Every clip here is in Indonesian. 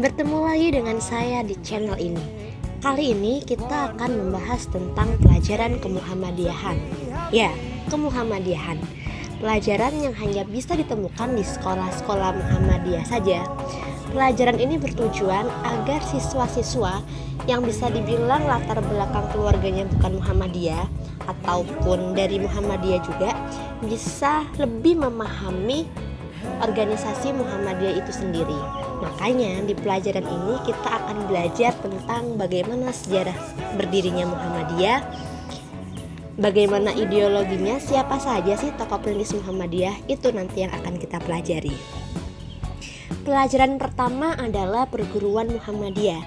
Bertemu lagi dengan saya di channel ini. Kali ini kita akan membahas tentang pelajaran kemuhammadiyahan. Ya, kemuhammadiyahan. Pelajaran yang hanya bisa ditemukan di sekolah-sekolah Muhammadiyah saja. Pelajaran ini bertujuan agar siswa-siswa yang bisa dibilang latar belakang keluarganya bukan Muhammadiyah ataupun dari Muhammadiyah juga bisa lebih memahami organisasi Muhammadiyah itu sendiri. Makanya di pelajaran ini kita akan belajar tentang bagaimana sejarah berdirinya Muhammadiyah, bagaimana ideologinya, siapa saja sih tokoh perintis Muhammadiyah, itu nanti yang akan kita pelajari. Pelajaran pertama adalah perguruan Muhammadiyah.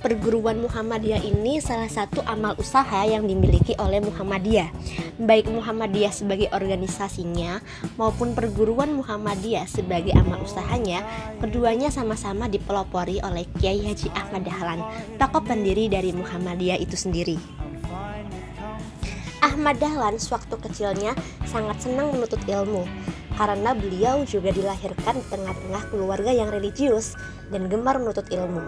Perguruan Muhammadiyah ini salah satu amal usaha yang dimiliki oleh Muhammadiyah. Baik Muhammadiyah sebagai organisasinya maupun perguruan Muhammadiyah sebagai amal usahanya, keduanya sama-sama dipelopori oleh Kiai Haji Ahmad Dahlan, tokoh pendiri dari Muhammadiyah itu sendiri. Ahmad Dahlan sewaktu kecilnya sangat senang menuntut ilmu karena beliau juga dilahirkan di tengah-tengah keluarga yang religius dan gemar menuntut ilmu.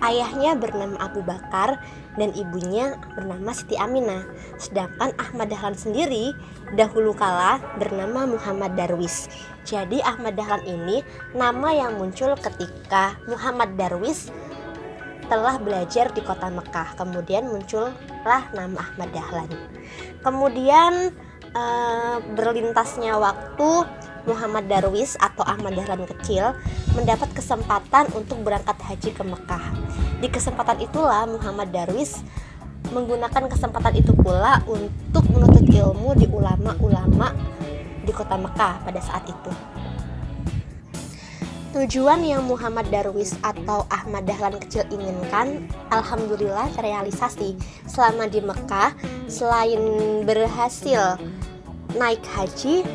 Ayahnya bernama Abu Bakar dan ibunya bernama Siti Aminah. Sedangkan Ahmad Dahlan sendiri dahulu kala bernama Muhammad Darwis. Jadi Ahmad Dahlan ini nama yang muncul ketika Muhammad Darwis telah belajar di kota Mekah. Kemudian muncullah nama Ahmad Dahlan. Kemudian berlintasnya waktu, Muhammad Darwis atau Ahmad Dahlan kecil mendapat kesempatan untuk berangkat haji ke Mekah. Di kesempatan itulah Muhammad Darwis menggunakan kesempatan itu pula untuk menuntut ilmu di ulama-ulama di kota Mekah pada saat itu. Tujuan yang Muhammad Darwis atau Ahmad Dahlan kecil inginkan alhamdulillah terrealisasi. Selama di Mekah, selain berhasil naik haji,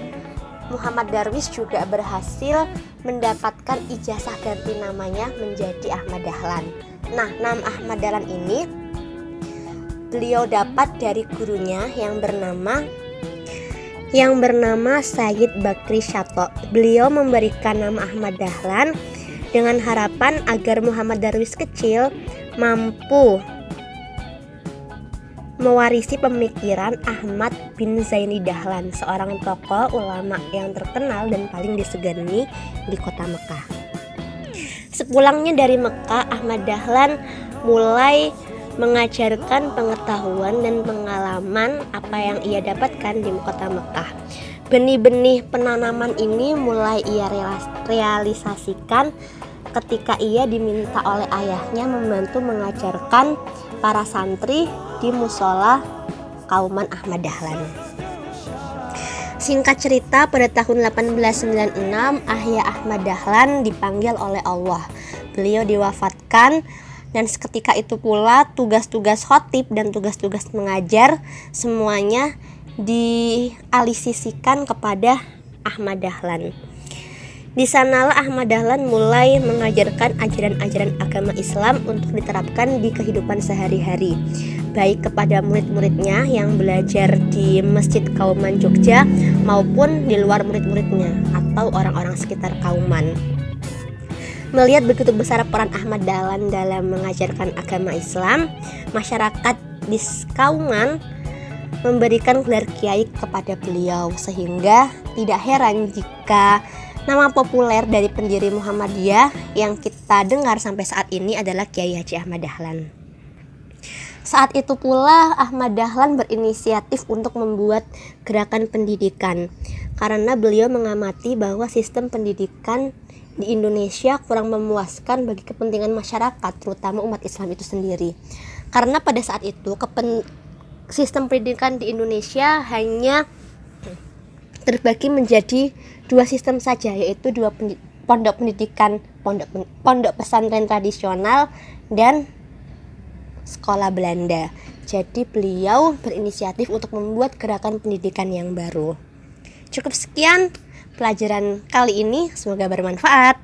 Muhammad Darwis juga berhasil mendapatkan ijazah ganti namanya menjadi Ahmad Dahlan. Nah, nama Ahmad Dahlan ini beliau dapat dari gurunya yang bernama Sayyid Bakri Syato. Beliau memberikan nama Ahmad Dahlan dengan harapan agar Muhammad Darwis kecil mampu mewarisi pemikiran Ahmad bin Zaini Dahlan, seorang tokoh ulama yang terkenal dan paling disegani di kota Mekah. Sepulangnya dari Mekah, Ahmad Dahlan mulai mengajarkan pengetahuan dan pengalaman apa yang ia dapatkan di kota Mekah. Benih-benih penanaman ini mulai ia realisasikan ketika ia diminta oleh ayahnya membantu mengajarkan para santri di musola kauman Ahmad Dahlan. Singkat cerita, pada tahun 1896 ayah Ahmad Dahlan dipanggil oleh Allah. Beliau diwafatkan dan seketika itu pula tugas-tugas khotib dan tugas-tugas mengajar semuanya dialisisikan kepada Ahmad Dahlan. Di sanalah Ahmad Dahlan mulai mengajarkan ajaran-ajaran agama Islam untuk diterapkan di kehidupan sehari-hari, baik kepada murid-muridnya yang belajar di Masjid Kauman Jogja maupun di luar murid-muridnya atau orang-orang sekitar Kauman. Melihat begitu besar peran Ahmad Dahlan dalam mengajarkan agama Islam, masyarakat di Kauman memberikan gelar kiai kepada beliau, sehingga tidak heran jika nama populer dari pendiri Muhammadiyah yang kita dengar sampai saat ini adalah Kiai Haji Ahmad Dahlan. Saat itu pula Ahmad Dahlan berinisiatif untuk membuat gerakan pendidikan karena beliau mengamati bahwa sistem pendidikan di Indonesia kurang memuaskan bagi kepentingan masyarakat, terutama umat Islam itu sendiri. Karena pada saat itu sistem pendidikan di Indonesia hanya terbagi menjadi dua sistem saja, yaitu dua pondok pendidikan, pondok pesantren tradisional dan sekolah Belanda. Jadi beliau berinisiatif untuk membuat gerakan pendidikan yang baru. Cukup sekian pelajaran kali ini, semoga bermanfaat.